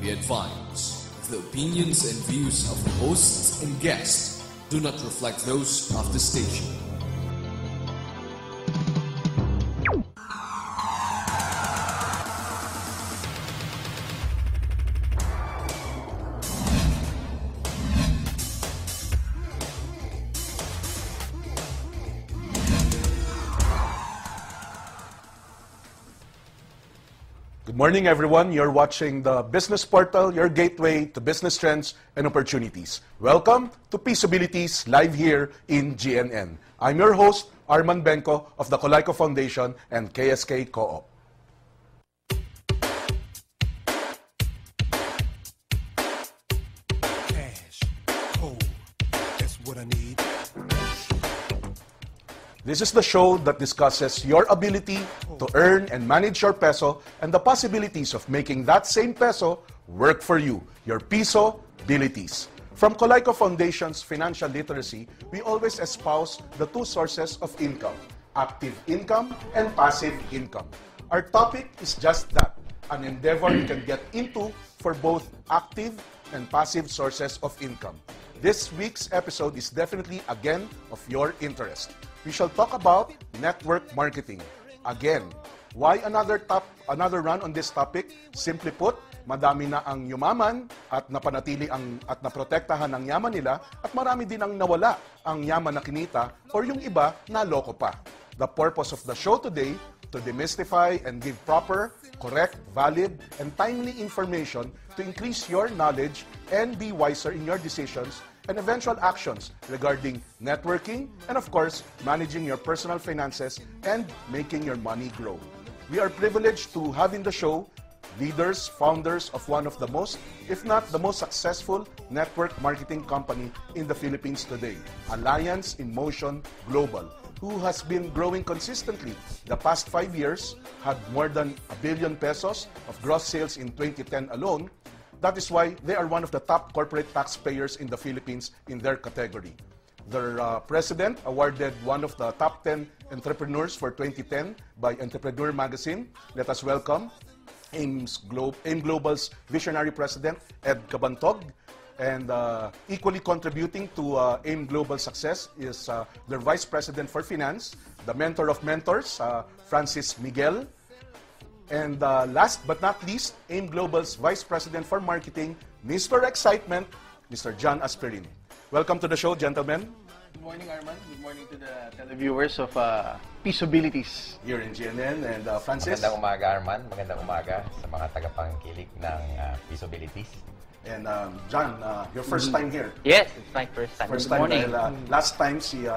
We advise the opinions and views of the hosts and guests do not reflect those of the station. Good morning, everyone. You're watching the Business Portal, your gateway to business trends and opportunities. Welcome to Peaceabilities live here in GNN. I'm your host, Arman Benko of the Colayco Foundation and KSK Co-op. Cash, cold, that's what I need. This is the show that discusses your ability to earn and manage your peso and the possibilities of making that same peso work for you, your peso-abilities. From Colayco Foundation's financial literacy, we always espouse the two sources of income, active income and passive income. Our topic is just that, an endeavor you can get into for both active and passive sources of income. This week's episode is definitely, again, of your interest. We shall talk about network marketing. Again, why another run on this topic? Simply put, madami na ang yumaman at napanatili at naprotektahan ang yaman nila at marami din ang nawala ang yaman na kinita or yung iba na loko pa. The purpose of the show today to demystify and give proper, correct, valid, and timely information to increase your knowledge and be wiser in your decisions and eventual actions regarding networking and, of course, managing your personal finances and making your money grow. We are privileged to have in the show leaders, founders of one of the most, if not the most successful network marketing company in the Philippines today, Alliance in Motion Global, who has been growing consistently. The past 5 years had more than 1 billion pesos of gross sales in 2010 alone. That is why they are one of the top corporate taxpayers in the Philippines in their category. Their president awarded one of the top 10 entrepreneurs for 2010 by Entrepreneur Magazine. Let us welcome AIM Global's visionary president, Ed Cabantog. And equally contributing to AIM Global's success is their vice president for finance, the mentor of mentors, Francis Miguel. And last but not least, AIM Global's Vice President for Marketing, Mr. Excitement, Mr. John Asperin. Welcome to the show, gentlemen. Good morning, Arman. Good morning to the televiewers of Peaceabilities. Here in GNN. And Francis. Magandang umaga, Arman. Magandang umaga sa mga tagapangkilik ng Peaceabilities. And John, your first time here. Yes, it's my first time. First Good time morning. dahil last time si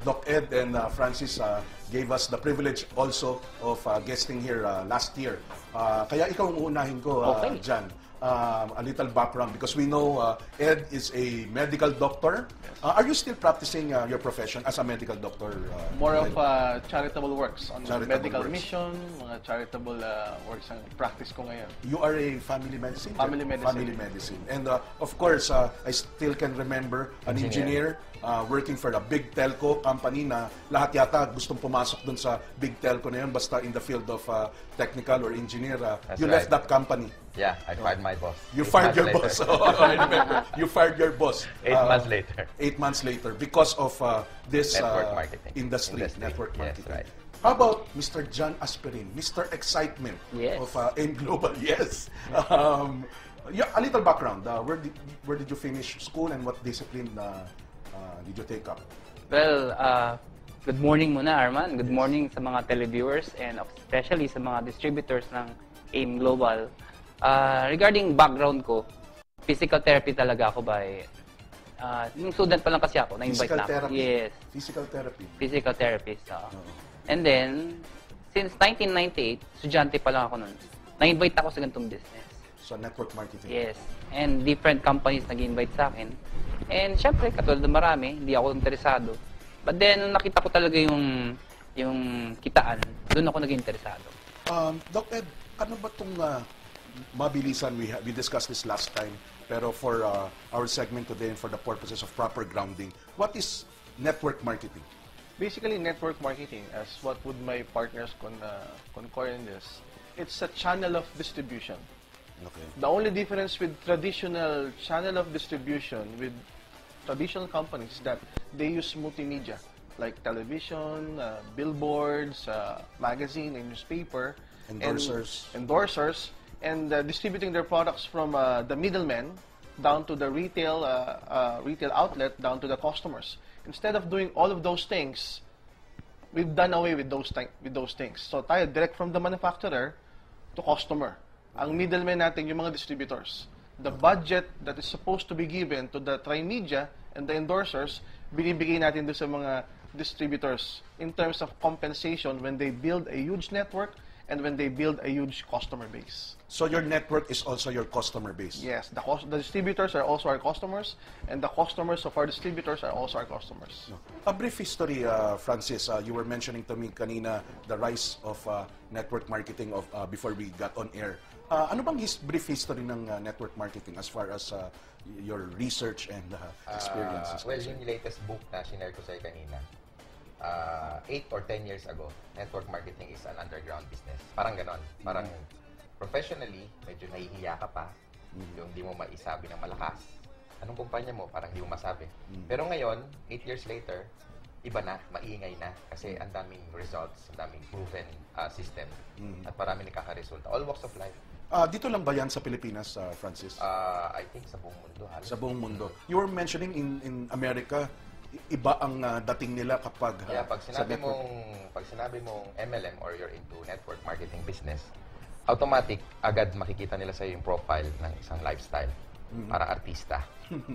Doc Ed and Francis gave us the privilege also of guesting here last year. Kaya ikaw ang uunahin ko, Okay. John. A little background because we know Ed is a medical doctor. Are you still practicing your profession as a medical doctor? More of charitable works on Charitable medical works. mission, mga charitable works ang practice ko ngayon. You are a family medicine? Family medicine. Family medicine. And of course, I still can remember an engineer working for a big telco company na lahat yata gustong pumasok dun sa big telco na yun basta in the field of technical or engineer. You left that company. Yeah, I fired my boss. You 8 fired months your later. boss. I remember. You fired your boss. 8 months later. 8 months later because of this Network marketing. industry, network Yes, marketing. right. How about Mr. John Asperin, Mr. Excitement Yes. of AIM Global? Yes. Yeah, a little background. Where did you finish school and what discipline did you take up? Well, good morning muna, Arman. Good morning sa mga televiewers and especially sa mga distributors ng AIM Global. Regarding background ko, physical therapy talaga ako by... yung student pa lang kasi ako, na-invite Physical na ako. therapy. Yes, Physical therapy. physical therapist. And then, since 1998, estudyante pa lang ako nun. Na-invite ako sa ganitong business. So, network marketing. Yes. And different companies nag-invite sa akin. And syempre, katulad ng marami, hindi ako interesado. But then, nung nakita ko talaga yung kitaan, doon ako naging interesado. Doc Ed, ano ba itong mabilisan? We discussed this last time, pero for our segment today and for the purposes of proper grounding, what is network marketing? Basically, network marketing, as what would my partners concur in this, it's a channel of distribution Okay. The only difference with traditional channel of distribution with traditional companies is that they use multimedia like television, billboards, magazine, and newspaper, Endorsers. and distributing their products from the middlemen down to the retail outlet down to the customers. Instead of doing all of those things, we've done away with those things. So tayo direct from the manufacturer to customer. Ang middlemen natin yung mga distributors. The budget that is supposed to be given to the Trimedia and the endorsers, binibigay natin doon sa mga distributors in terms of compensation when they build a huge network and when they build a huge customer base. So your network is also your customer base. Yes, the distributors are also our customers, and the customers of our distributors are also our customers. A brief history, Francis. You were mentioning to me kanina the rise of network marketing of before we got on air. Ano bang brief history ng network marketing as far as your research and experiences? Well, yung latest book na sinare ko sa'yo kanina, 8 or 10 years ago, network marketing is an underground business. Parang ganon. Parang professionally, medyo nahihiya ka pa. Yung di mo maisabi ng malakas. Anong kumpanya mo? Parang di mo masabi. Pero ngayon, 8 years later, iba na, maingay na. Kasi ang daming results, ang daming proven system. At marami nakaka-resulta. All walks of life. Dito lang ba yan sa Pilipinas, Francis? I think sa buong mundo. Halos. Sa buong mundo. You were mentioning in America, iba ang dating nila kapag Kaya pag sa network. sinabi mong MLM or you're into network marketing business, automatic agad makikita nila sa yung profile ng isang lifestyle. Parang artista.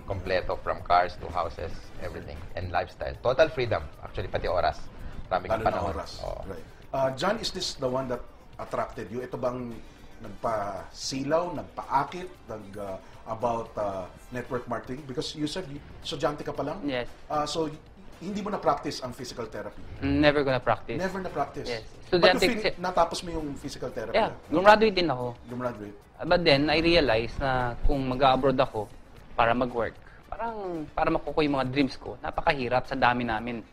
Kompleto from cars to houses, everything. And lifestyle. Total freedom. Actually, pati oras. Maraming Lalo na panahon. oras. Oo. Right. John, is this the one that attracted you? Ito bang nagpa-silaw, nagpa-akit, about network marketing? Because you said, estudyante ka pa lang? Yes. So, hindi mo na-practice ang physical therapy? Never gonna practice. Never na-practice? Yes. But Estudyante you feel, natapos mo yung physical therapy? Yeah, gumraduate din ako. Gumraduate? But then, I realized na kung mag-abroad ako para mag-work, parang para makukuha yung mga dreams ko, napakahirap sa dami namin.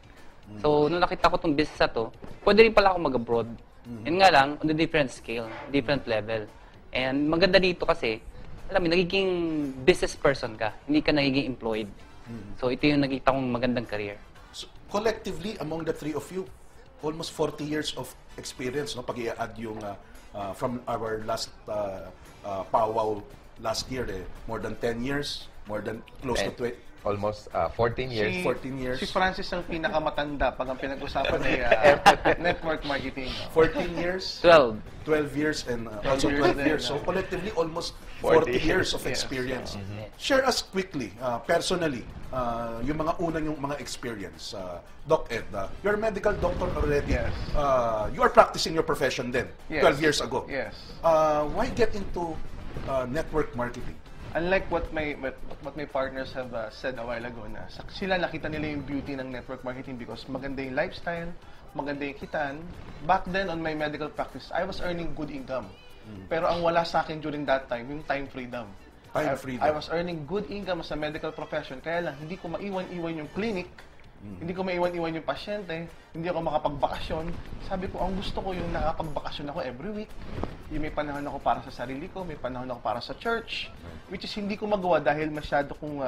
So, nung nakita ko itong business na to, pwede rin pala ako mag-abroad. Yun nga lang, on a different scale, different level. And maganda dito kasi, alam mo, nagiging business person ka, hindi ka nagiging employed. So, ito yung nakita kong magandang career. So, collectively, among the three of you, almost 40 years of experience, no? Pag i-add yung from our last powwow last year, more than 10 years, more than close to 20. Almost 14 years. 14 years. Si Francis ang pinakamatanda pag ang pinag-usapan ay network marketing. 14 years, 12. 12 years, and also 12 years. So collectively, almost 40 years of experience. Share us quickly, personally, yung mga unang yung mga experience. Doc Ed, you're a medical doctor already. Yes. You are practicing your profession then, Yes. 12 years ago. Yes. Why get into network marketing? Unlike what my partners have said a while ago, na sila nakita nila yung beauty ng network marketing because maganda yung lifestyle, maganda yung kitaan. Back then, on my medical practice, I was earning good income. Pero ang wala sa akin during that time, yung time freedom. Time freedom. I was earning good income as a medical profession, kaya lang, hindi ko maiwan-iwan yung clinic, hindi ko maiwan-iwan yung pasyente, hindi ako makapagbakasyon. Sabi ko, ang gusto ko yung nakapagbakasyon ako every week. Yung may panahon ako para sa sarili ko, may panahon ako para sa church, which is hindi ko magawa dahil masyado kong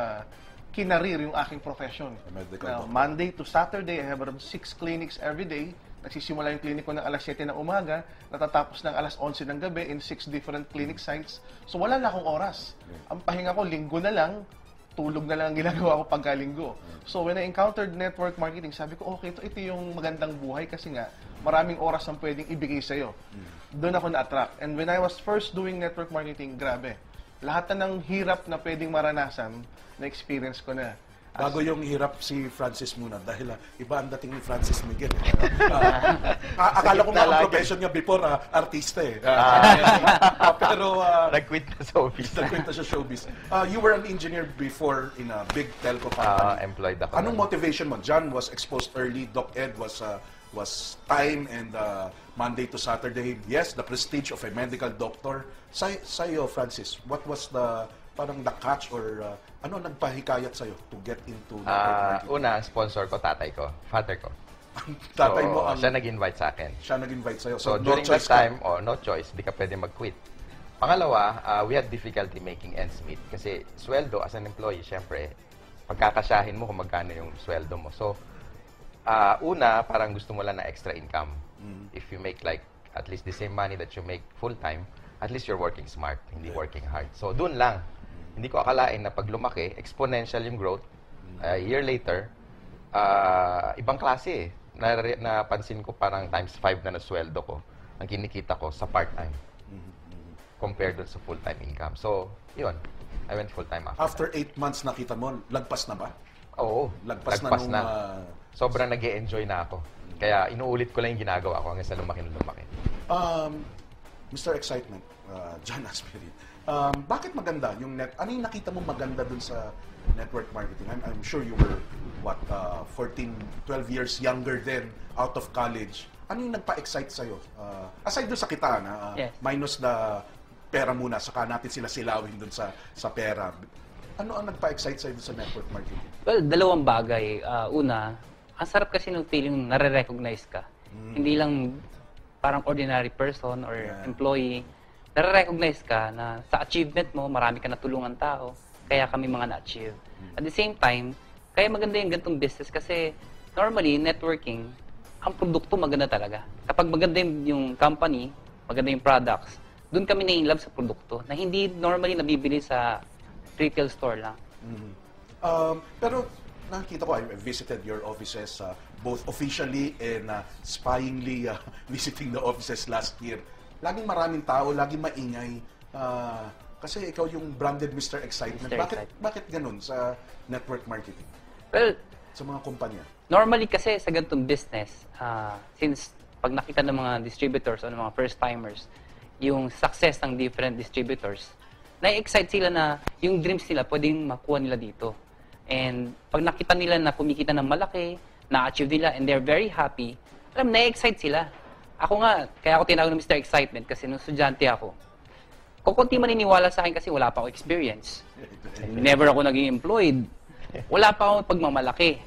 kinarir yung aking profession. Medical Now, doctor. Monday to Saturday, I have around 6 clinics every day. Nagsisimula yung clinic ko ng alas 7 ng umaga, natatapos ng alas 11 ng gabi in 6 different clinic sites. So wala na akong oras. Ang pahinga ko, linggo na lang, tulog na lang ang ginagawa ko pagkalinggo. So when I encountered network marketing, sabi ko, okay, ito yung magandang buhay kasi nga, maraming oras ang pwedeng ibigay sa'yo. Doon ako na-attract. And when I was first doing network marketing, grabe. Lahat na ng hirap na pwedeng maranasan, na-experience ko na. Bago yung hirap si Francis muna dahil iba ang dating ni Francis Miguel. Akala ko nga ang profession niya before artista eh. Pero Nag-quit na sa office. nagkwenta siya showbiz. You were an engineer before in a big telco company. Employed ako. Anong motivation mo? John was exposed early. Doc Ed was time and Monday to Saturday. Yes, the prestige of a medical doctor. Sa'yo, Francis, what was the parang the catch or ano nagpahikayat sa'yo to get into network marketing? Una, ang sponsor ko, tatay ko. Father ko. Tatay So, mo ang siya nag-invite sa akin. siya nag-invite sa'yo. So, no during that choice ka. time, no choice, di ka pwede mag-quit. Pangalawa, we had difficulty making ends meet. Kasi sweldo, as an employee, syempre, pagkakasyahin mo kung magkano yung sweldo mo. So, una, parang gusto mo lang na extra income. If you make like at least the same money that you make full-time, at least you're working smart, hindi working hard. So, dun lang. Hindi ko akalain na pag lumaki, exponential yung growth. A year later, ibang klase eh. Napansin ko parang times 5 na sweldo ko ang kinikita ko sa part-time compared dun sa full-time income. So, yun. I went full-time After 8 months nakita mo, lagpas na ba? Oo. Lagpas na nung, Sobrang nag-e-enjoy na ako. Kaya inuulit ko lang yung ginagawa ko hanggang sa lumaki na lumaki. Mr. Excitement, John Aspirin, bakit maganda yung ano yung nakita mo maganda dun sa network marketing? I'm sure you were, 14, 12 years younger then, out of college. Ano yung nagpa-excite sa'yo? Aside dun sa kita, Yes. minus the pera muna, saka natin sila silawin dun sa pera. Ano ang nagpa-excite sa'yo dun sa network marketing? Well, dalawang bagay. Una, ang sarap kasi ng feeling nare-recognize ka. Hindi lang parang ordinary person or employee. Nare-recognize ka na sa achievement mo, marami ka natulungan tao, kaya kami mga na-achieve. At the same time, kaya maganda yung ganitong business kasi normally, networking, ang produkto maganda talaga. Kapag maganda yung company, maganda yung products, doon kami na-inlove sa produkto na hindi normally nabibili sa retail store lang. Pero nakita ko, I visited your offices both officially and spyingly visiting the offices last year. Laging maraming tao, laging maingay. Kasi ikaw yung branded Mr. Excitement. Mr. Bakit ganun sa network marketing? Well, Sa mga kumpanya? normally kasi sa ganitong business, since pag nakita ng mga distributors o ng mga first-timers, yung success ng different distributors, na-excite sila na yung dreams nila pwedeng makuha nila dito. And pag nakita nila na kumikita ng malaki, na-achieve nila, and they're very happy, na-excite sila. Ako nga, kaya ako tinawag ng Mr. Excitement kasi nung estudyante ako, kukunti maniniwala sa akin kasi wala pa ako experience. And never ako naging employed. Wala pa akong pagmamalaki.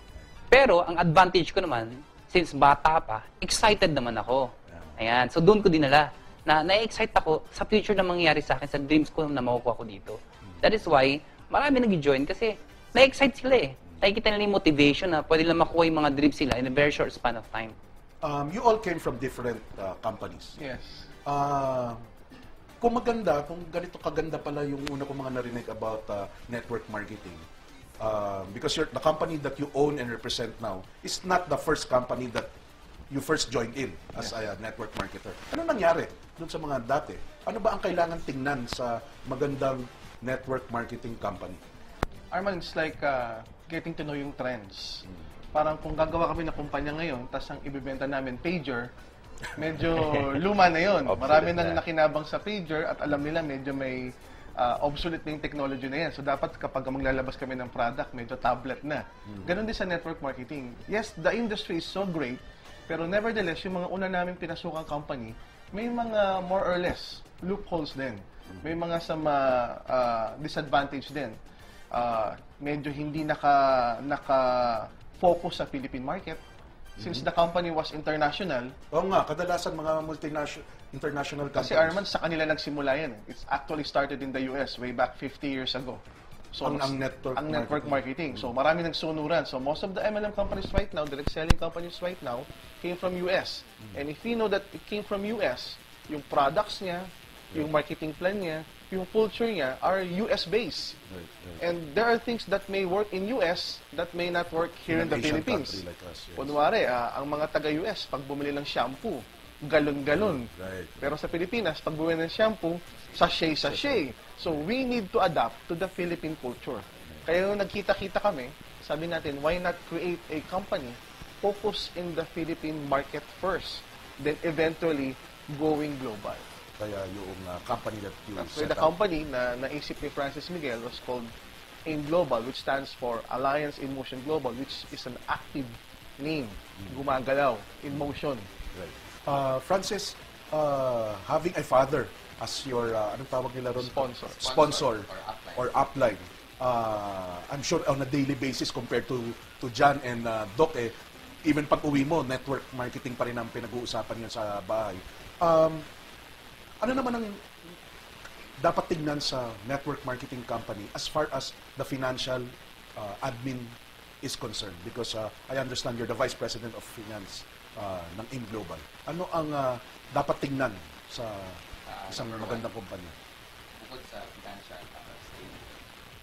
Pero ang advantage ko naman, since bata pa, excited naman ako. Ayan. So doon ko dinala na na-excite ako sa future na mangyayari sa akin, sa dreams ko na makukuha ko dito. That is why marami nag-join kasi na-excite sila eh. Nakikita nila yung motivation na pwede lang makuha yung mga dreams sila in a very short span of time. You all came from different companies. Yes. Kung maganda, kung ganito kaganda pala yung una kong mga narinig about network marketing, because the company that you own and represent now is not the first company that you first joined in as a network marketer. Ano nangyari dun sa mga dati? Ano ba ang kailangan tingnan sa magandang network marketing company? Arman, it's like getting to know yung trends. Parang kung gagawa kami ng kumpanya ngayon, tas ang ibibenta namin pager, medyo luma na yun. Marami nang nakinabang sa pager at alam nila medyo may obsolete na yung technology na yan. So dapat kapag maglalabas kami ng product, medyo tablet na. Ganon din sa network marketing. Yes, the industry is so great, pero nevertheless, yung mga una namin pinasukang company, may mga more or less loopholes din. May mga disadvantage din. Medyo hindi naka-focus sa Philippine market. Since the company was international. Oo nga, kadalasan mga international companies. Kasi Arman, sa kanila nagsimula yan. It's actually started in the US way back 50 years ago. So, ang network marketing. So marami nagsunuran. So most of the MLM companies right now, direct selling companies right now, came from US. And if you know that it came from US, yung products niya, yung marketing plan niya, yung culture niya are US-based. And there are things that may work in US that may not work here in the Philippines. Like us, yes. Kunwari, ang mga taga-US, pag bumili ng shampoo, galon-galon. Right. Pero sa Pilipinas, pag bumili ng shampoo, sachet-sachet. So we need to adapt to the Philippine culture. Kaya nung nagkita-kita kami, sabi natin, why not create a company focus in the Philippine market first, then eventually going global. Kaya yung company that you So set the up. company na naisip ni Francis Miguel was called AIM Global, which stands for Alliance in Motion Global, which is an active name, gumagalaw, in motion. Right. Francis, having a father as your, anong tawag nila ron? Sponsor. Or upline. I'm sure on a daily basis compared to John and Doc, even pag uwi mo, network marketing pa rin ang pinag-uusapan niyo sa bahay. Ano naman ang dapat tignan sa network marketing company as far as the financial admin is concerned? Because I understand you're the Vice President of Finance ng AIM Global. Ano ang dapat tignan sa isang magandang kumpanya? Bukod sa financial stable,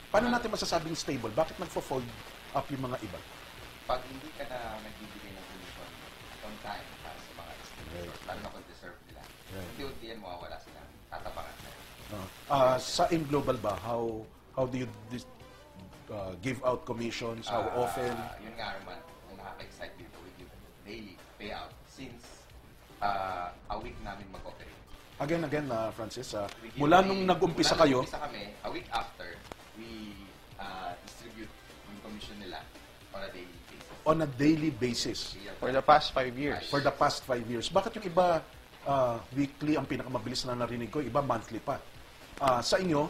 Paano natin masasabing stable? Bakit nagfo-fold up yung mga iba? pag hindi ka na nagbibigay ng commission on time para sa mga distributors, lalo na kung deserve nila, unti-unti yan mawawala sila. Tatapangan na. Sa AIM Global ba, how do you give out commissions? How often? Yun nga, Arman, ang nakaka-excite dito, we give daily payout since a week namin mag-operate. Again, Francis, We give mula daily- nung nag-umpisa mula kayo, nung nag-umpisa kami, a week after, we distribute yung commission nila on a daily basis. on a daily basis, For the past 5 years. for the past 5 years. Bakit yung iba weekly ang pinakamabilis na narinig ko, iba monthly pa? Sa inyo,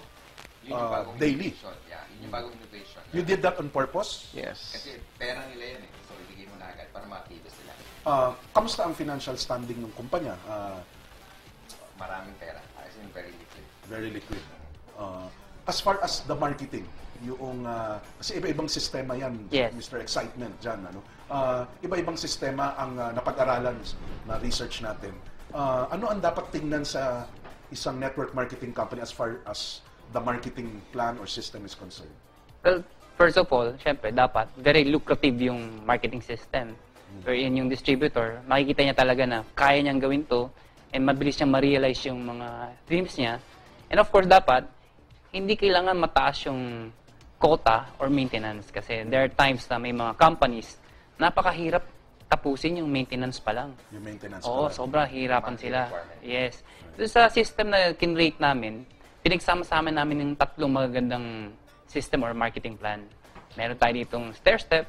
Yun yung bagong daily. innovation. Yeah, yun yung bagong innovation. You did that on purpose? Yes. Kasi pera nila yan eh. So, ibigay mo na agad para makilos sila. Kamusta ang financial standing ng kumpanya? Maraming pera. As in, very liquid. Very liquid. As far as the marketing, yung kasi iba-ibang sistema yan, Yes. Mr. Excitement dyan, ano? Iba-ibang sistema ang napag-aralan na research natin. Ano ang dapat tingnan sa isang network marketing company as far as the marketing plan or system is concerned? Well, first of all, syempre, dapat very lucrative yung marketing system. Wherein yung distributor, makikita niya talaga na kaya niyang gawin to and mabilis niyang ma-realize yung mga dreams niya. And of course, dapat, hindi kailangan mataas yung quota or maintenance kasi there are times na may mga companies napakahirap tapusin yung maintenance pa lang. Yung maintenance Oo, pala. sobrang hirapan Monthly sila. requirement. Yes. Doon sa system na kinrate namin, pinagsama-sama namin yung tatlong magagandang system or marketing plan. Meron tayo ditong stair-step,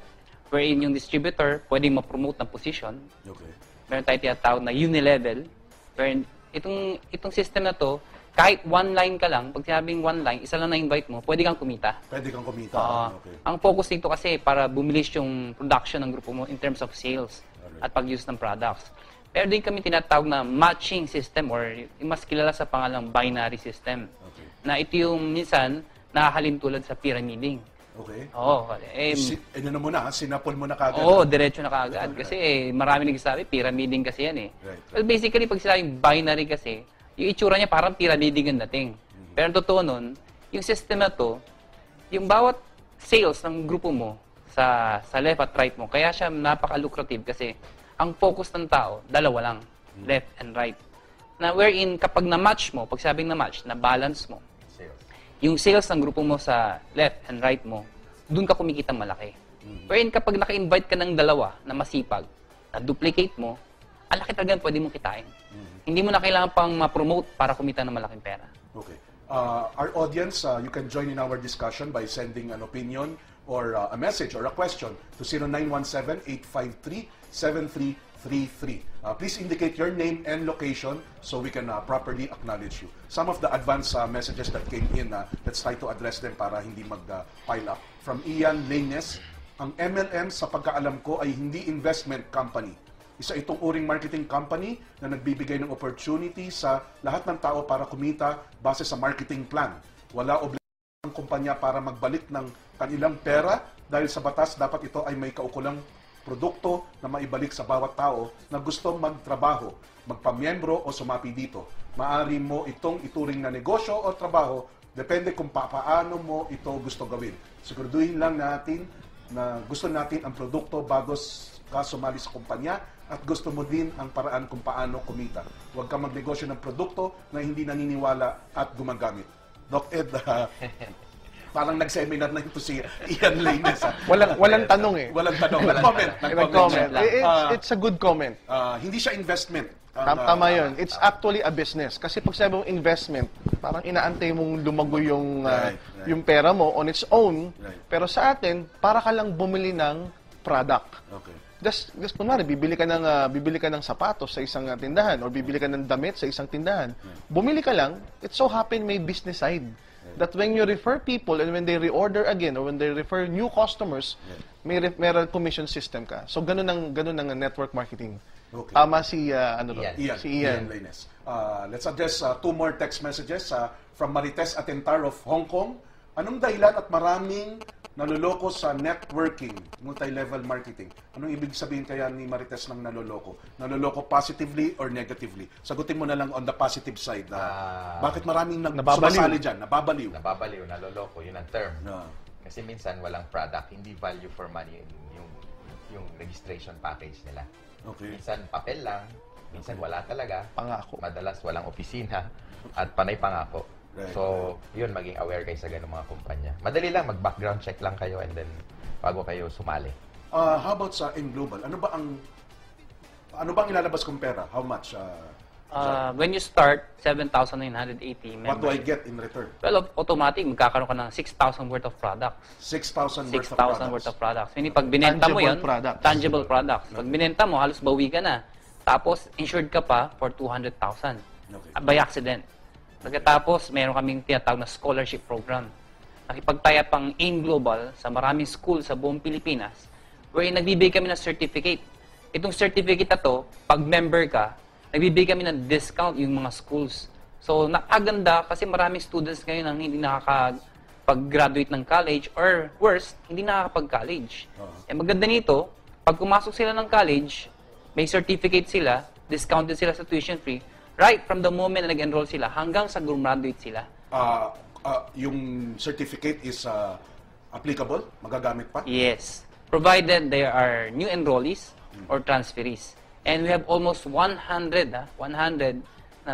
wherein yung distributor pwedeng ma-promote ng position. Okay. Meron tayo tinatawag na unilevel, wherein itong system na to, kahit one line ka lang, pag sinabing one line, isa lang na-invite mo, pwede kang kumita. Pwede kang kumita. Okay. Ang focus dito kasi para bumilis yung production ng grupo mo in terms of sales at pag-use ng products. Pero din kami tinatawag na matching system or yung mas kilala sa pangalang binary system. Okay. Na ito yung minsan nakahalin tulad sa pyramiding. Okay. Oo. Sinapol mo na kagad. Oo, diretso na kaagad. Kasi marami nagsasabi, pyramiding kasi yan eh. Right. Well, basically, pag sinabing binary kasi, yung itsura niya parang pyramiding ang dating. Pero ang totoo nun, yung system na to, yung bawat sales ng grupo mo sa left at right mo, kaya siya napaka-lucrative kasi ang focus ng tao, dalawa lang, left and right. Na wherein kapag na-match mo, pag sabing na-match, na-balance mo, Sales. yung sales ng grupo mo sa left and right mo, doon ka kumikita malaki. Wherein kapag naka-invite ka ng dalawa na masipag, na duplicate mo, ang laki talaga pwede mong kitain. Hindi mo na kailangan pang ma-promote para kumita ng malaking pera. Okay. Our audience, you can join in our discussion by sending an opinion or a message or a question to 0917-853-7333. Please indicate your name and location so we can properly acknowledge you. Some of the advanced messages that came in, let's try to address them para hindi mag-pile up. From Ian Lanes, ang MLM sa pagkaalam ko ay hindi investment company. Isa itong uring marketing company na nagbibigay ng opportunity sa lahat ng tao para kumita base sa marketing plan. Wala obligasyon ng kumpanya para magbalik ng kanilang pera dahil sa batas dapat ito ay may kaukulang produkto na maibalik sa bawat tao na gusto magtrabaho, magpamiyembro o sumapi dito. Maari mo itong ituring na negosyo o trabaho, depende kung paano mo ito gusto gawin. Siguraduhin lang natin na gusto natin ang produkto bago ka sumali sa kumpanya at gusto mo din ang paraan kung paano kumita. Huwag ka magnegosyo ng produkto na hindi naniniwala at gumagamit. Doc Ed, parang nag-seminar na ito si Ian Lainez. Walang tanong eh. Walang tanong. Nag-comment. Nag-comment. lang. It's a good comment. Hindi siya investment. Tama yun. It's actually a business. Kasi pag sabi mong investment, parang inaantay mong lumago yung, Right. yung pera mo on its own. Right. Pero sa atin, para ka lang bumili ng product. Okay. Just kunwari, bibili ka ng sapatos sa isang tindahan or bibili ka ng damit sa isang tindahan. Bumili ka lang, it so happen may business side. That when you refer people and when they reorder again or when they refer new customers, may commission system ka. So ganun ang network marketing. Okay. Tama si, ano to? Ian. Si Ian. Lainez. Let's address two more text messages from Marites Atentar of Hong Kong. Anong dahilan at maraming naloloko sa networking, multi-level marketing? Anong ibig sabihin kaya ni Marites ng naloloko? Naloloko positively or negatively? Sagutin mo na lang on the positive side. Bakit maraming Nababaliw. sumasali dyan? Nababaliw. Nababaliw, naloloko, yun ang term. No. Kasi minsan walang product, hindi value for money yung registration package nila. Okay. Minsan papel lang, minsan wala talaga. Pangako. Madalas walang opisina at panay pangako. Right. So, yun, maging aware kayo sa ganung mga kumpanya. Madali lang, mag-background check lang kayo and then bago kayo sumali. How about sa In Global? Ano bang ilalabas kong pera? How much? When you start, 7,980 members. What do I get in return? Well, automatic, magkakaroon ka ng 6,000 worth of products. 6,000 worth of 6,000 products. worth of products. Hindi, pag binenta mo Tangible yun, products. tangible products. Pag binenta mo, halos bawi ka na. Tapos, insured ka pa for 200,000 Okay. by accident. Pagkatapos, meron kaming tinatawag na scholarship program. Nakipagtaya pang AIM Global sa maraming school sa buong Pilipinas, wherein nagbibigay kami ng certificate. Itong certificate na to, pag member ka, nagbibigay kami ng discount yung mga schools. So, napaganda kasi maraming students ngayon ang hindi nakakapag-graduate ng college or worse, hindi nakakapag-college. Eh, maganda nito, pag pumasok sila ng college, may certificate sila, discounted sila sa tuition fee, right from the moment na nag-enroll sila hanggang sa graduate sila. Yung certificate is applicable? Magagamit pa? Yes. Provided there are new enrollees or transferees. And we have almost 100 na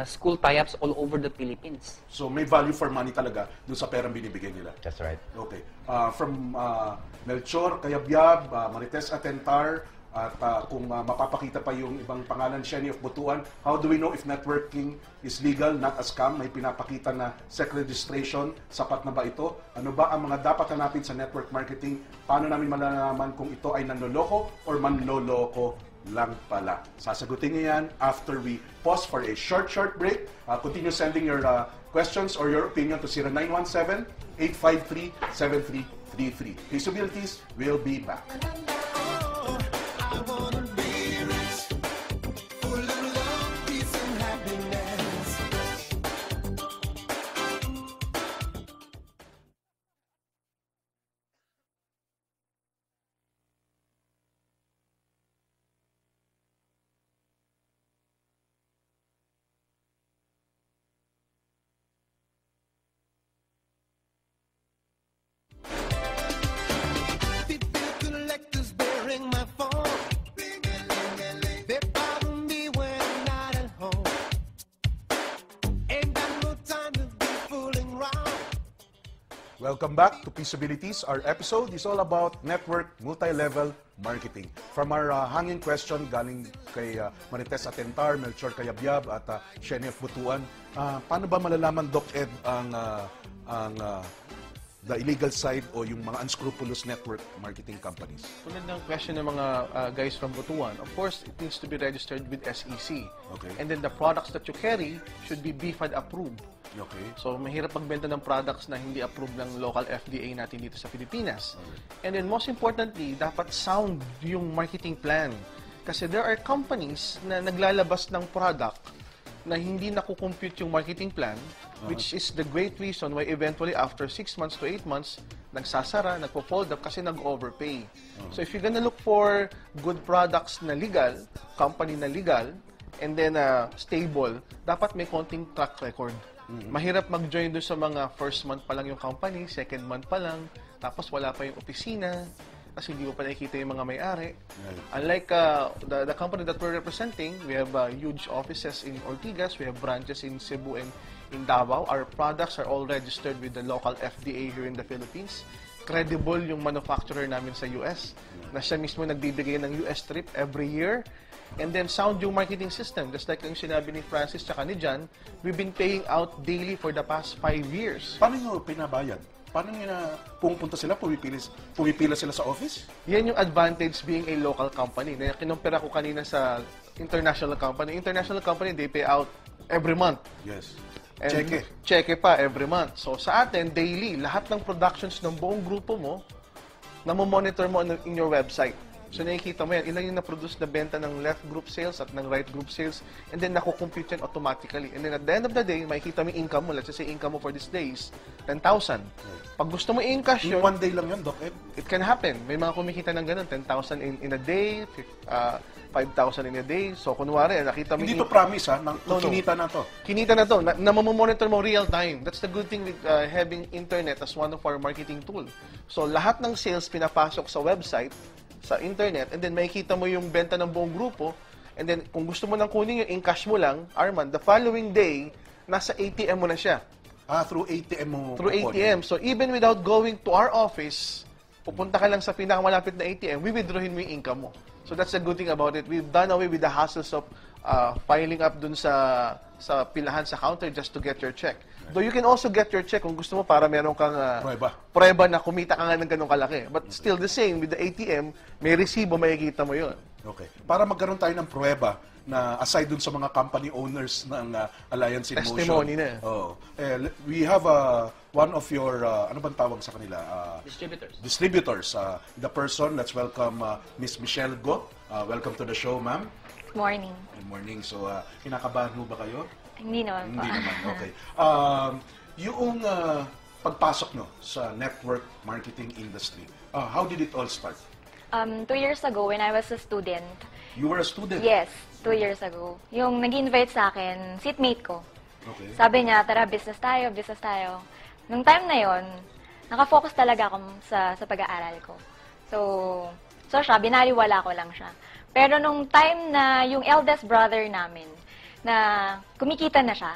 school tie-ups all over the Philippines. So may value for money talaga dun sa perang binibigay nila. That's right. Okay. From Melchor Cayabyab, Marites Atentar, at kung mapapakita pa yung ibang pangalan, Sheni of Butuan, how do we know if networking is legal, not a scam? May pinapakita na SEC registration, sapat na ba ito? Ano ba ang mga dapat hanapin sa network marketing? Paano namin malalaman kung ito ay nanloloko or manloloko lang pala? Sasagutin niyo yan after we pause for a short break. Continue sending your questions or your opinion to 0917-853-7333. Feasibilities will be back. Welcome back to Peaceabilities. Our episode is all about network multi-level marketing. From our hanging question galing kay Marites Atentar, Melchor Cayabyab at Sheni of Butuan, paano ba malalaman, Doc Ed, ang the illegal side o yung mga unscrupulous network marketing companies? Tulad ng question ng mga guys from Butuan, of course, it needs to be registered with SEC. Okay. And then the products that you carry should be BFAD approved. Okay. So, mahirap magbenta ng products na hindi approved ng local FDA natin dito sa Pilipinas. And then, most importantly, dapat sound yung marketing plan. Kasi there are companies na naglalabas ng product na hindi nakukompute yung marketing plan, which is the great reason why eventually after 6 months to 8 months, nagsasara, nagpo-fold up kasi nag-overpay. So, if you're gonna look for good products na legal, company na legal, and then stable, dapat may konting track record. Mahirap mag-join doon sa mga first month pa lang yung company, second month pa lang, tapos wala pa yung opisina, kasi hindi mo pa nakikita yung mga may-ari. Unlike the company that we're representing, we have huge offices in Ortigas, we have branches in Cebu and in Davao. Our products are all registered with the local FDA here in the Philippines. Credible yung manufacturer namin sa US, na siya mismo nagbibigay ng US trip every year. And then sound yung marketing system. Just like yung sinabi ni Francis tsaka ni John, we've been paying out daily for the past 5 years. Paano nyo pinabayad? Paano nyo na pumunta sila, pumipila sila sa office? Yan yung advantage being a local company. Na kinumpira ko kanina sa international company. International company, they pay out every month. Yes. And Cheque. Cheque pa every month. So sa atin, daily, lahat ng productions ng buong grupo mo, namomonitor mo in your website. So nakikita mo yan, ilan yung na-produce na benta ng left group sales at ng right group sales, and then nakukompute yan automatically. And then at the end of the day, makikita mo yung income mo. Let's just say income mo for this day is 10,000. Pag gusto mo i-encash yun, One day lang yun, Doc Ed. it can happen. May mga kumikita ng ganun, 10,000 in a day, 5,000 in a day. So kunwari, nakita mo Hindi yung to promise, ha? No. Kinita na to. kinita na to, na mamomonitor mo real time. That's the good thing with having internet as one of our marketing tool. So lahat ng sales pinapasok sa website, sa internet, and then makikita mo yung benta ng buong grupo, and then kung gusto mo nang kunin yung in-cash mo lang, Arman, the following day, nasa ATM mo na siya. Through ATM mo. Through kukunin. ATM. So even without going to our office, pupunta ka lang sa pinakamalapit na ATM, we withdrawin mo yung income mo. So that's the good thing about it. We've done away with the hassles of filing up dun sa pilahan sa counter just to get your check. Though you can also get your check kung gusto mo para meron kang prueba na kumita ka nga ng ganong kalaki. But still the same, with the ATM, may resibo, makikita mo yun. Okay. Para magkaroon tayo ng pruweba na aside dun sa mga company owners ng Alliance in Motion. Testimony na. We have one of your, ano bang tawag sa kanila? Distributors. The person, let's welcome Miss Michelle Go. Welcome to the show, ma'am. Good morning. Good morning. So, kinakabahan mo ba kayo? Hindi naman po. Hindi naman, okay. Yung pagpasok no sa network marketing industry, how did it all start? 2 years ago, when I was a student, You were a student? yes, 2 years ago, yung nag-invite sa akin, seatmate ko. Okay. Sabi niya, tara, business tayo, business tayo. Nung time na yon, nakafocus talaga ako sa pag-aaral ko. So siya, binaliwala ko lang siya. Pero nung time na yung eldest brother namin, na kumikita na siya,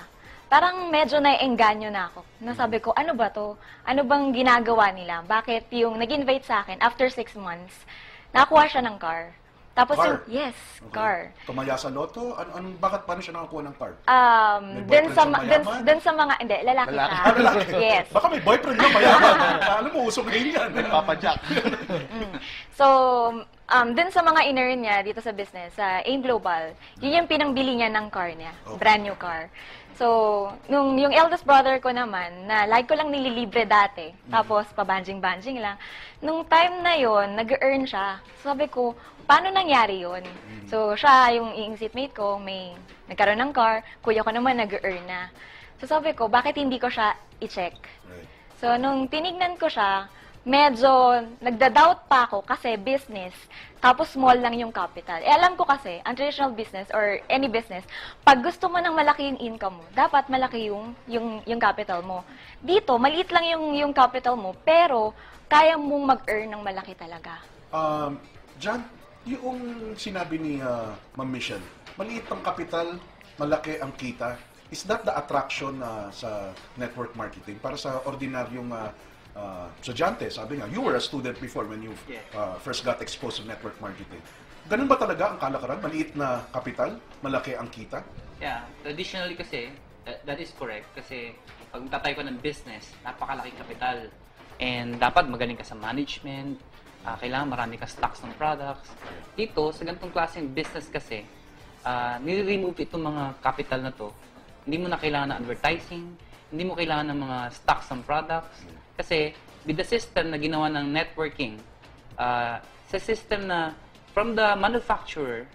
parang medyo naiengganyo na ako. Nasabi ko, ano ba to? Ano bang ginagawa nila? Bakit yung nag-invite sa akin, after 6 months, nakakuha siya ng car. Tapos Car? yung, yes, car. Tumaya sa loto? Bakit paano siya nakakuha ng car? Dun boyfriend sa, siyang mayaman? dun sa mga, hindi, lalaki Lalaki. siya. Lalaki? Yes. Baka may boyfriend na mayaman. Alam mo, uso ngayon yan. Papa Jack. So, dun sa mga in-earn niya dito sa business, sa AIM Global, yun yung pinangbili niya ng car niya, brand new car. So, yung eldest brother ko naman, na like ko lang nililibre dati, tapos pabanjing-banjing lang, nung time na yon nag-earn siya. Sabi ko, paano nangyari yon? So, siya, yung seatmate ko, may nagkaroon ng car, kuya ko naman nag-earn na. So, sabi ko, bakit hindi ko siya i-check? Right. So, nung tinignan ko siya, medyo nagda-doubt pa ako kasi business, tapos small lang yung capital. Alam ko kasi, ang traditional business or any business, pag gusto mo ng malaki yung income mo, dapat malaki yung capital mo. Dito, maliit lang yung capital mo, pero kaya mong mag-earn ng malaki talaga. John, yung sinabi ni Ma'am Michelle, maliit ang kapital, malaki ang kita. Is that the attraction sa network marketing? Para sa ordinaryong estudyante, sabi nga, you were a student before when you first got exposed to network marketing. Ganun ba talaga ang kalakaran? Maliit na kapital, malaki ang kita? Yeah, traditionally kasi, that is correct. Kasi pag tatay ko ng business, napakalaking kapital. And dapat magaling ka sa management, kailangan marami ka stocks ng products. Dito, sa ganitong klaseng business kasi, nire-remove itong mga capital na to. Hindi mo na kailangan ng advertising, hindi mo kailangan ng mga stocks ng products. Kasi with the system na ginawa ng networking, sa system na from the manufacturer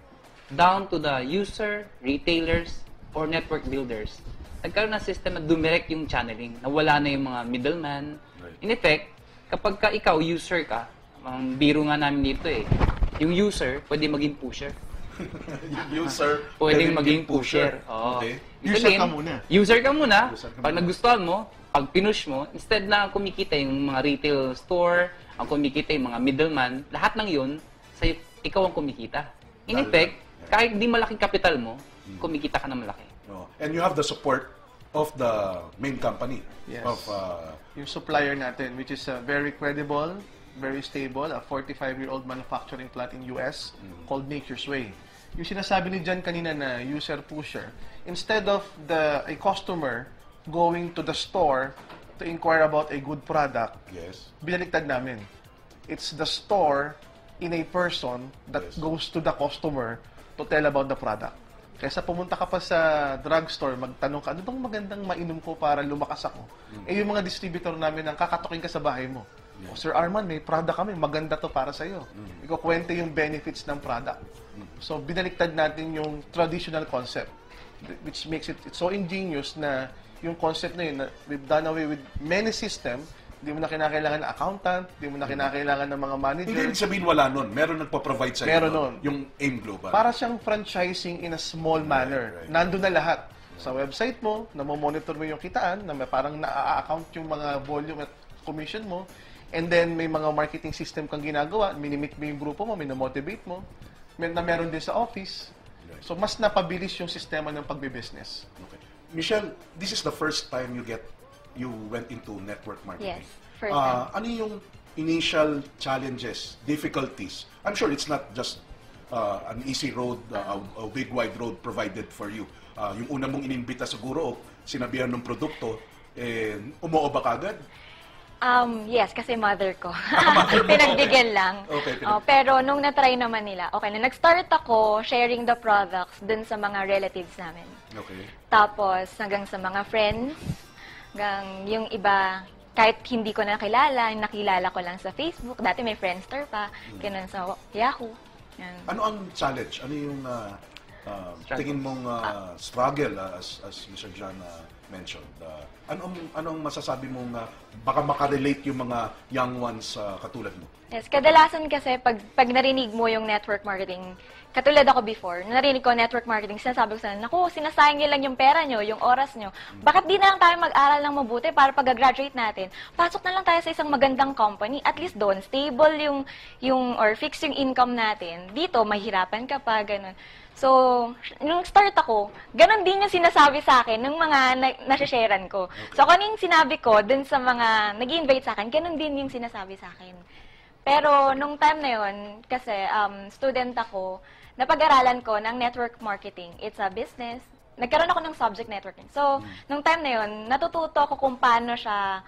down to the user, retailers, or network builders, nagkaroon ng system na dumirect yung channeling, na wala na yung mga middleman. In effect, kapag ka ikaw, user ka, ang biro nga namin dito yung user, pwede maging pusher. User, Pwedeng maging pusher. Oo. Okay. User ka muna. User ka muna. User ka Pag muna. nagustuhan mo, pag pinush mo, instead na kumikita yung mga retail store, ang kumikita yung mga middleman, lahat ng yun, ikaw ang kumikita. In Lalo effect, na. kahit di malaki kapital mo, kumikita ka na malaki. No. And you have the support of the main company. Yes. Of, Yung supplier natin, which is very credible, very stable, a 45-year-old manufacturing plant in US called Nature's Way. Yung sinasabi ni John kanina na user pusher, instead of a customer going to the store to inquire about a good product, yes. binaliktad namin. It's the store in a person that Yes. goes to the customer to tell about the product. Kaysa pumunta ka pa sa drugstore, magtanong ka, ano bang magandang mainom ko para lumakas ako? Eh yung mga distributor namin ang kakatukin ka sa bahay mo. O Sir Arman, may product kami, maganda to para sa iyo. Ikukwento yung benefits ng product. So binaliktad natin yung traditional concept, which makes it's so ingenious na yung concept na yun, na we've done away with many system. Hindi mo na kinakailangan ng accountant, hindi mo na kinakailangan ng mga manager. Hindi ibig sabihin wala nun. Meron nagpa-provide sa'yo. Meron nun. Yung AIM Global. Para siyang franchising in a small manner. right. Nandun na lahat. Sa website mo, namomonitor mo yung kitaan, na parang na-account yung mga volume at commission mo. And then, may mga marketing system kang ginagawa. Minimit mo yung grupo mo, minomotivate mo. Na meron din sa office. So, mas napabilis yung sistema ng pagbe-business. Okay. Michelle, this is the first time you went into network marketing. Yes, first time. Ano yung initial challenges, difficulties? I'm sure it's not just an easy road, a big wide road provided for you. Yung una mong inimbita siguro, sinabihan ng produkto, umuo ba kagad? Yes, kasi mother ko. Pinagbigyan lang. Okay, pero nung na-try naman nila, okay na. Nag-start ako sharing the products dun sa mga relatives namin. Okay. Tapos, hanggang sa mga friends, hanggang yung iba, kahit hindi ko na nakilala ko lang sa Facebook. Dati may Friendster pa, ganun sa Yahoo. Yan. Ano ang challenge? Ano yung tingin mong struggle as Mr. John mentioned? Anong masasabi mong baka makarelate yung mga young ones katulad mo? Yes, kadalasan kasi pag narinig mo yung network marketing, katulad ako before, narinig ko network marketing, sinasabi ko sa naku, sinasayang niyo lang yung pera nyo, yung oras nyo. Bakit di na lang tayo mag-aral ng mabuti para pag-graduate natin? Pasok na lang tayo sa isang magandang company. At least doon, stable or fixed yung income natin. Dito, mahirapan ka pa, ganun. So, nung start ako, ganun din yung sinasabi sa akin ng mga nasasharean ko. So, kung ano yung sinabi ko dun sa mga nag-invite sa akin, ganun din yung sinasabi sa akin. Pero, nung time na yun, kasi student ako, napag-aralan ko ng network marketing. It's a business. Nagkaroon ako ng subject networking. So, nung time na yun, natututo ako kung paano siya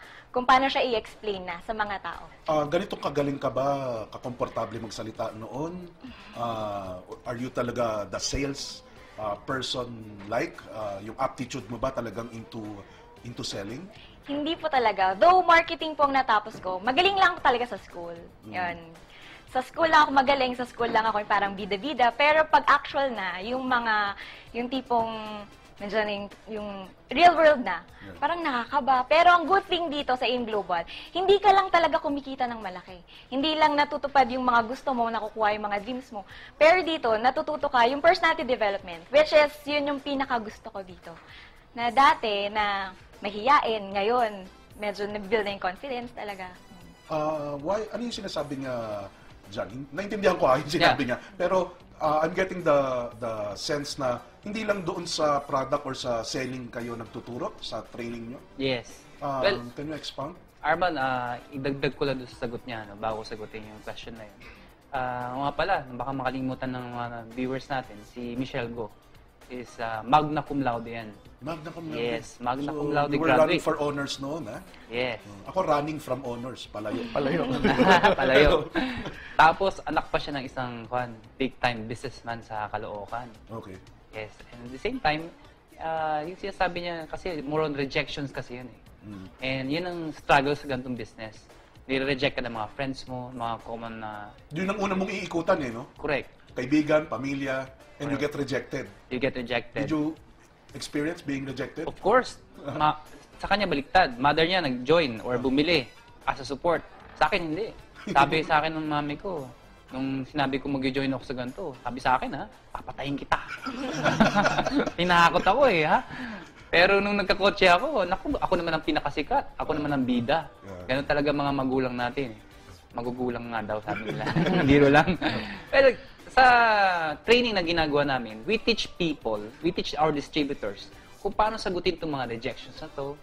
i-explain na sa mga tao. Ganito kagaling ka ba, kakomportable magsalita noon? Are you talaga the sales person like? Yung aptitude mo ba talagang into selling? Hindi po talaga. Though marketing po ang natapos ko, magaling lang ako talaga sa school. Yun. Sa school lang ako magaling, sa school lang ako parang bida-bida. Pero pag actual na, yung tipong, nandiyan yung real world na, parang nakakaba. Pero ang good thing dito sa AIM Global, hindi ka lang talaga kumikita ng malaki. Hindi lang natutupad yung mga gusto mo, nakukuha yung mga dreams mo. Pero dito, natututo ka yung personality development, which is yun yung pinakagusto ko dito. Na dati, na mahiyain, ngayon, medyo nag-build na yung confidence talaga. Ano yung sinasabi niya, John? Naintindihan ko yung sinabi niya. Pero I'm getting the sense na hindi lang doon sa product or sa selling kayo nagtuturo sa training nyo. Yes. Can you expound? Arman, idagdag ko lang doon sa sagot niya, bago sagutin yung question na yun. Nga pala, baka makalimutan ng mga viewers natin, si Michelle Go is magna cum laude yan. Magna cum laude? Yes, magna cum laude you were graduate. running for honors noon, ha? Yes. Ako running from honors, palayo. Palayo. Tapos, anak pa siya ng isang big-time businessman sa Caloocan. Okay. Yes. And at the same time, yung sinasabi niya, kasi more on rejections kasi yun eh. And yun ang struggle sa ganitong business. Nire-reject ka ng mga friends mo, mga common na... Yun ang una mong iikutan eh, no? Correct. Kaibigan, pamilya, and you get rejected. You get rejected. Did you experience being rejected? Of course. Sa kanya baliktad. Mother niya nag-join or bumili as a support. Sa akin, hindi. Sabi sa akin ng mami ko, nung sinabi ko mag-join ako sa ganito, sabi sa akin, papatayin kita. Tinakot ako ha. Pero nung nagkakotse ako, ako naman ang pinakasikat. Ako naman ang bida. Ganun talaga mga magulang natin. Magugulang nga daw, sabi nila. Biro lang. Pero sa training na ginagawa namin, we teach our distributors kung paano sagutin itong mga rejections na to.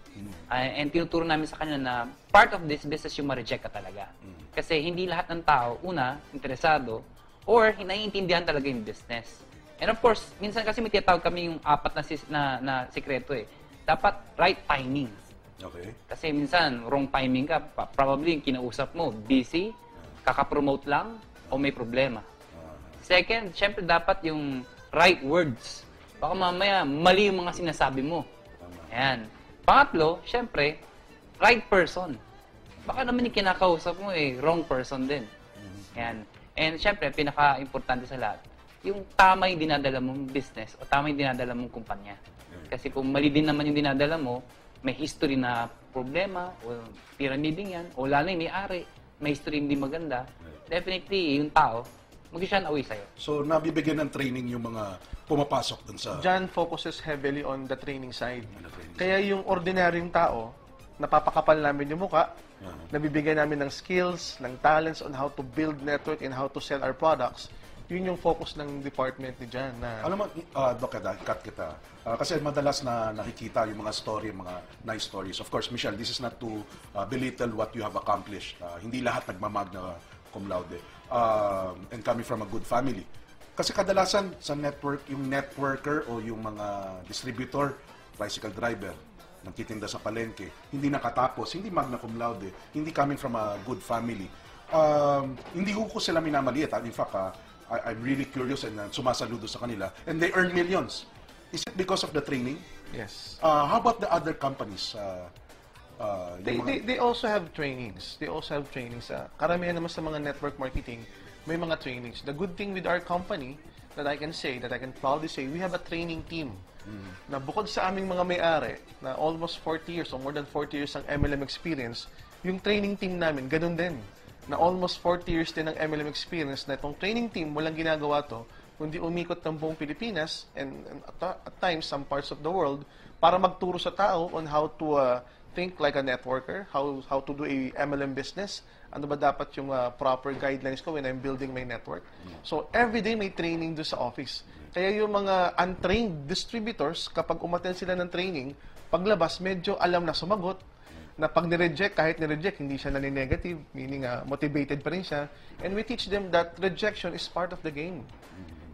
And tinuturo namin sa kanila na part of this business yung ma-reject ka talaga. Kasi hindi lahat ng tao, una, interesado, or naiintindihan talaga yung business. And of course, minsan kasi may tinatawag kami yung apat na sikreto eh. Dapat right timing. Okay. Kasi minsan, wrong timing ka. Probably yung kinausap mo, busy, kakapromote lang, o may problema. Second, syempre dapat yung right words. Baka mamaya, mali yung mga sinasabi mo. Ayan. Pangatlo, syempre, right person. baka naman yung kinakausap mo wrong person din. Yan. And syempre, pinaka-importante sa lahat, yung tama yung dinadala mong business o tama yung dinadala mong kumpanya. Kasi kung mali din naman yung dinadala mo, may history na problema o pyramiding yan, o lalo yung may-ari, may history hindi maganda, definitely yung tao, mag-shun away sa'yo. So, nabibigyan ng training yung mga pumapasok dun sa... John focuses heavily on the training side. On the training Kaya yung ordinaryong tao, napapakapal namin yung muka, nabibigyan namin ng skills, ng talents on how to build network and how to sell our products. Yun yung focus ng department ni John. Na, Alam mo, Doc, cut kita. Kasi madalas na nakikita yung mga story, yung mga nice stories. Of course, Michelle, this is not to belittle what you have accomplished. Hindi lahat nagmamagna cum laude. And coming from a good family. Kasi kadalasan sa network, yung networker o yung mga distributor, bicycle driver, nagtitinda sa palengke, hindi nakatapos, hindi magna cum laude, hindi coming from a good family. Hindi ko sila minamaliit. In fact, I'm really curious and sumasaludo sa kanila. And they earn millions. Is it because of the training? yes. How about the other companies? They also have trainings. They also have trainings. Karamihan naman sa mga network marketing, may mga trainings. The good thing with our company that I can say, that I can proudly say, we have a training team na bukod sa aming mga may-ari na almost 40 years or more than 40 years ang MLM experience, yung training team namin, ganun din. Na almost 40 years din ang MLM experience na itong training team, walang ginagawa to, kundi umikot ng buong Pilipinas and at times some parts of the world para magturo sa tao on how to think like a networker, how to do a MLM business, ano ba dapat yung proper guidelines ko when I'm building my network. So every day may training doon sa office. Kaya yung mga untrained distributors, kapag umattend sila ng training, paglabas medyo alam na sumagot, na pag nireject, kahit nireject, hindi siya nani-negative, meaning motivated pa rin siya. And we teach them that rejection is part of the game.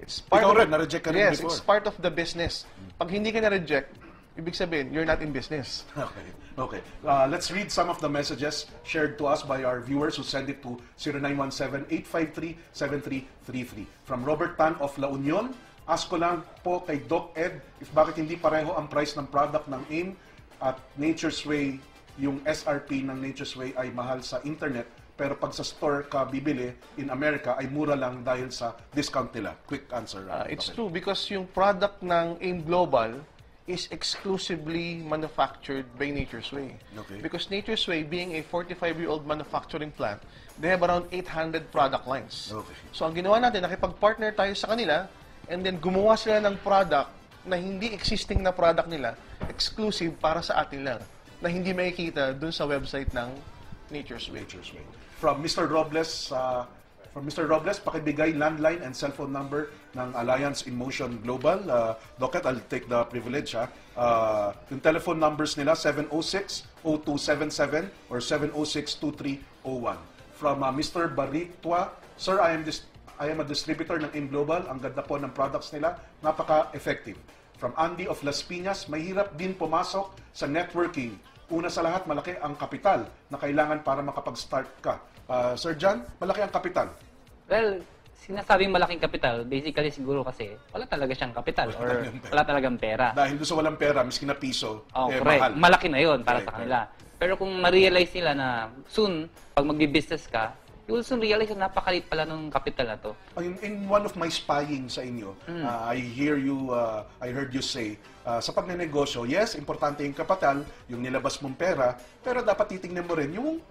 It's part Ikaw of, rin, na-reject ka rin yes, before. it's part of the business. Pag hindi ka na-reject, ibig sabihin, you're not in business. Okay. Let's read some of the messages shared to us by our viewers who send it to 0917-853-7333. From Robert Tan of La Union, ask ko lang po kay Doc Ed if bakit hindi pareho ang price ng product ng AIM at Nature's Way, yung SRP ng Nature's Way ay mahal sa internet, pero pag sa store ka bibili in America ay mura lang dahil sa discount nila. Quick answer. It's Doc Ed. true because yung product ng AIM Global is exclusively manufactured by Nature's Way. Okay. Because Nature's Way, being a 45-year-old manufacturing plant, they have around 800 product lines. Okay. So ang ginawa natin, nakipag-partner tayo sa kanila and then gumawa sila ng product na hindi existing na product nila, exclusive para sa atin lang, na hindi makikita dun sa website ng Nature's Way. Nature's Way. From Mr. Robles, pakibigay landline and cellphone number ng Alliance in Motion Global. Docket, I'll take the privilege. Yung telephone numbers nila, 706-0277 or 706-2301. From Mr. Baritwa, Sir, I am a distributor ng AIM Global. Ang ganda po ng products nila, napaka-effective. From Andy of Las Piñas, mahirap din pumasok sa networking. Una sa lahat, malaki ang kapital na kailangan para makapag-start ka. Sir John, malaki ang kapital. Well, sinasabing malaking kapital, basically siguro kasi wala talaga siyang kapital or wala talagang pera. Dahil doon sa walang pera, miskin na piso, Correct. mahal. Malaki na yon para Correct, sa kanila. Pero kung ma-realize nila na soon, pag magbi-business ka, you will soon realize na napakalit pala ng kapital na to. In one of my spying sa inyo, I heard you say, sa pagnenegosyo, yes, importante yung kapital, yung nilabas mong pera, pero dapat titingnan mo rin yung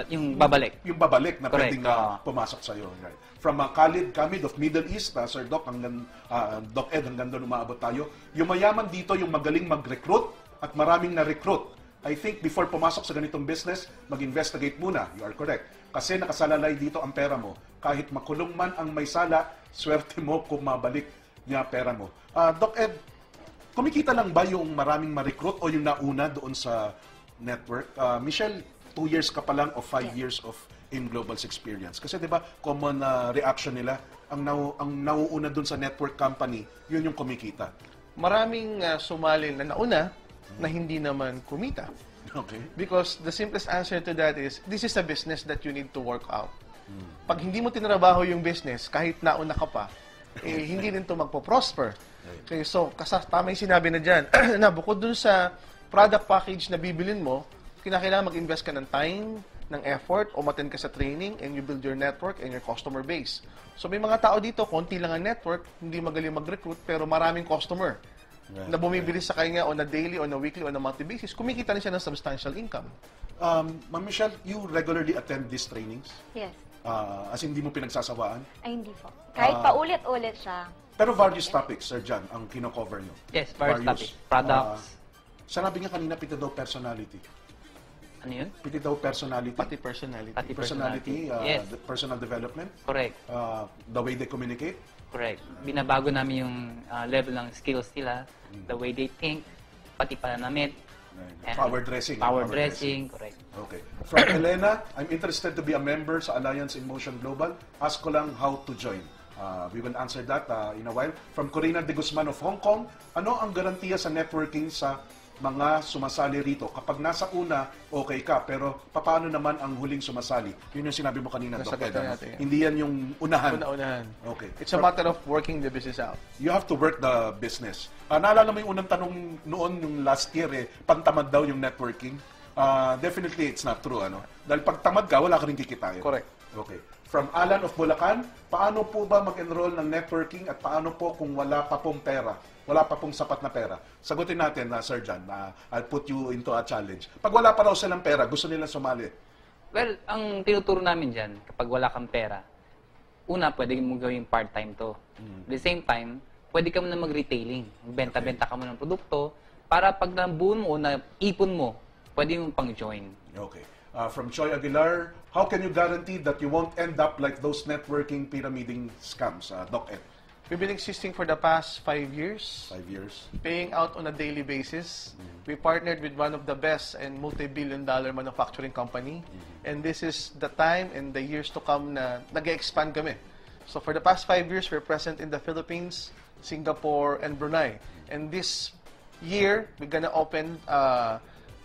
Yung babalik. Yung babalik na Correct, pwedeng pumasok sa iyo. Right? From Khalid Kamid of Middle East, Sir Doc, Doc Ed, hanggang doon umaabot tayo. Yung mayaman dito, yung magaling mag-recruit at maraming na-recruit. I think before pumasok sa ganitong business, mag-investigate muna. You are correct. Kasi nakasalalay dito ang pera mo. Kahit makulong man ang may sala, swerte mo kung mabalik niya pera mo. Doc Ed, kumikita lang ba yung maraming ma-recruit o yung nauna doon sa network? Michelle, 2 years ka pa lang o 5 years of AIM Global's experience. Kasi 'di ba, common reaction nila, ang nauuna dun sa network company, yun yung kumikita. Maraming sumali na nauna na hindi naman kumita. Okay. Because the simplest answer to that is, this is a business that you need to work out. Pag hindi mo tinrabaho yung business, kahit nauna ka pa, hindi rin to magpo-prosper. Okay, so, tama yung sinabi na dyan, na bukod dun sa product package na bibilin mo, kinakailangan mag-invest ka ng time, ng effort, umattend ka sa training, and you build your network and your customer base. So may mga tao dito, konti lang ang network, hindi magaling mag-recruit, pero maraming customer na bumibili sa kanya on a daily, on a weekly, on a monthly basis. Kumikita na siya ng substantial income. Ma'am Michelle, you regularly attend these trainings? Yes. As in, hindi mo pinagsasawaan? Ay, hindi po. Kahit paulit-ulit siya. Pero various topics, Sir John, ang kino-cover nyo. Yes, various topics. Products. Sanabi niya kanina, piti daw personality. Ano yun? Piti daw personality. Pati personality. Pati Personality, Yes. the personal development, Correct. the way they communicate. Correct. Binabago namin yung level ng skills nila, the way they think, pati pananamit. and Power dressing. Power dressing, correct. Okay. From Elena, I'm interested to be a member sa Alliance in Motion Global. Ask ko lang how to join. We will answer that in a while. From Corina de Guzman of Hong Kong, ano ang garantiya sa networking sa mga sumasali rito? Kapag nasa una, okay ka, pero paano naman ang huling sumasali? Yun yung sinabi mo kanina, Doc Nasagot Ed. na natin yan. Hindi yan yung unahan. Una-unahan. Okay. It's a matter of working the business out. You have to work the business. Naalala mo yung unang tanong noon, yung last year, pantamad daw yung networking. Definitely, it's not true. Dahil pag tamad ka, wala ka rin kikitain. Correct. Okay. From Alan of Bulacan, paano po ba mag-enroll ng networking at paano po kung wala pa pong pera? Wala pa pong sapat na pera. Sagutin natin, Sir John. I'll put you into a challenge. Pag wala pa raw silang pera, gusto nilang sumali. Well, ang tinuturo namin dyan, kapag wala kang pera, una, pwede mo gawing part-time to. At the same time, pwede ka muna mag-retailing. Benta-benta ka muna ng produkto para pag nabuo mo o naipon mo, pwede mo pang-join. Okay. From Choi Aguilar, how can you guarantee that you won't end up like those networking pyramiding scams, Doc Ed? We've been existing for the past 5 years. 5 years. Paying out on a daily basis. We partnered with one of the best and multi-billion-dollar manufacturing company. And this is the time and the years to come na nag-expand kami. So for the past 5 years, we're present in the Philippines, Singapore, and Brunei. And this year, we're gonna open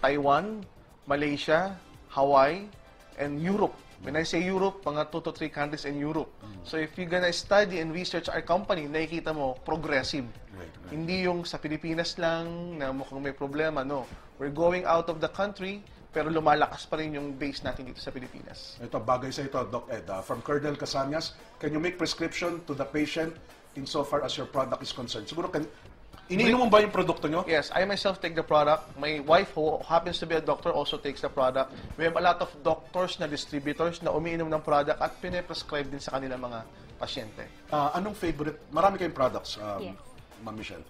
Taiwan, Malaysia, Hawaii, and Europe. When I say Europe, mga 2 to 3 countries in Europe. So if you're gonna study and research our company, nakikita mo, progressive. Right. Hindi yung sa Pilipinas lang na mukhang may problema, no. We're going out of the country, pero lumalakas pa rin yung base natin dito sa Pilipinas. Ito, bagay sa ito, Doc Ed. From Colonel Casanyas, can you make prescription to the patient insofar as your product is concerned? Siguro, iniinom mo ba yung produkto nyo? Yes, I myself take the product. My wife, who happens to be a doctor, also takes the product. We have a lot of doctors na distributors na umiinom ng product at pine-prescribe din sa kanilang mga pasyente. Anong favorite? Marami kayong products, Yes. Ma'am Michelle.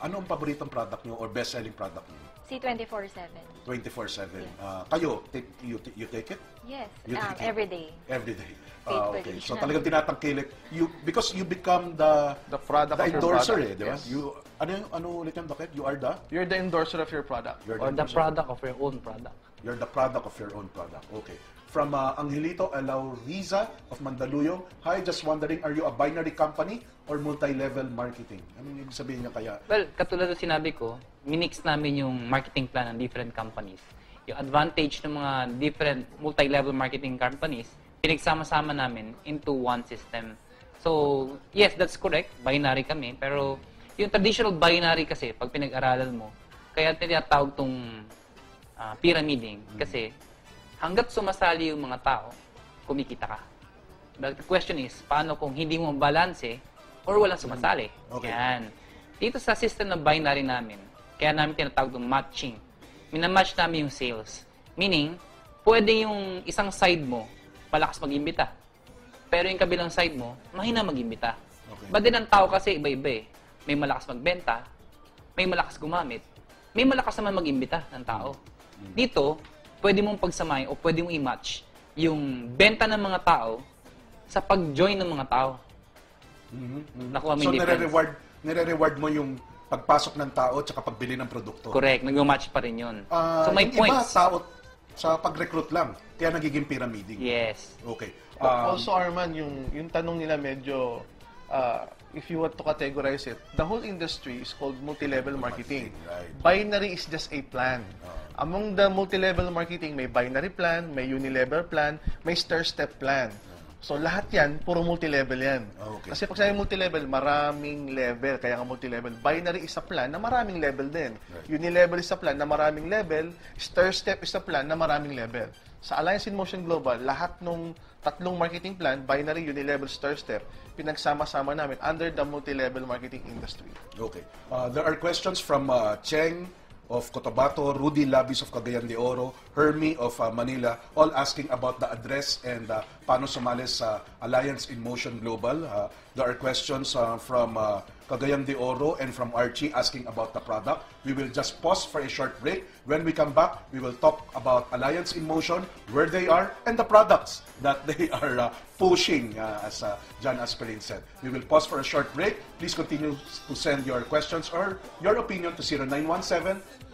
Ano ang paboritong product nyo or best-selling product nyo? C24/7. 24/7. Kayo, you take it? Yes. You take it? Every day. Every day. Faithfully. Okay. So talagang tinatangkilik. Because you become the product of your endorser, product. di ba? Yes. Ano ulit yan, Doc Ed? You are the? You're the endorser of your product. You're Or the endorser. product of your own product. You're the product of your own product. Okay. From Angelito Alauriza of Mandaluyong, hi, just wondering, are you a binary company or multi-level marketing? Anong ibig sabihin niya kaya? Well, katulad ng sinabi ko, minix namin yung marketing plan ng different companies. Yung advantage ng mga different multi-level marketing companies, pinagsama-sama namin into one system. So, yes, that's correct. Binary kami. Pero yung traditional binary kasi, pag pinag-aralan mo, kaya tinatawag tong pyramiding. Kasi hanggat sumasali yung mga tao, kumikita ka. But the question is, paano kung hindi mo balanse or walang sumasali? Okay. Yan. Dito sa system ng binary namin, kaya namin tinatawag itong matching. Minamatch namin yung sales. Meaning, pwede yung isang side mo, malakas mag-imbita. Pero yung kabilang side mo, mahina mag-imbita. Okay. But din ang tao kasi iba-iba eh. May malakas magbenta, may malakas gumamit, may malakas naman mag-imbita ng tao. Dito, pwede mong pagsamahin o pwede mong i-match yung benta ng mga tao sa pag-join ng mga tao. Nakuha mo So, yung difference. nire-reward mo yung pagpasok ng tao at pagbili ng produkto. Correct, nag-match pa rin yun. So may yung iba, points. tao sa pag-recruit lang, kaya nagiging pyramiding. Yes. Okay. Also, Arman, yung tanong nila medyo, if you want to categorize it, the whole industry is called multi-level marketing. Right. Binary is just a plan. Among the multi-level marketing, may binary plan, may unilevel plan, may stair-step plan. So lahat yan, puro multi-level yan. Okay. Kasi pag sinabi multi-level, maraming level. Kaya nga multi-level. Binary is a plan na maraming level din. Unilevel is a plan na maraming level. Stair-step is a plan na maraming level. Sa Alliance in Motion Global, lahat ng tatlong marketing plan, binary, unilevel, stair-step, pinagsama-sama namin under the multi-level marketing industry. Okay. There are questions from Cheng of Cotabato, Rudy Labis of Cagayan de Oro, Hermie of Manila, all asking about the address and paano sumali sa Alliance in Motion Global. There are questions from Cagayan de Oro and from Archie asking about the product. We will just pause for a short break. When we come back, we will talk about Alliance in Motion, where they are, and the products that they are pushing, as John Asperin said. We will pause for a short break. Please continue to send your questions or your opinion to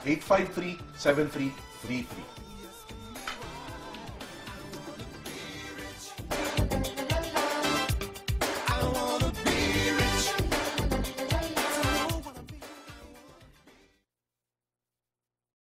0917-853-7333.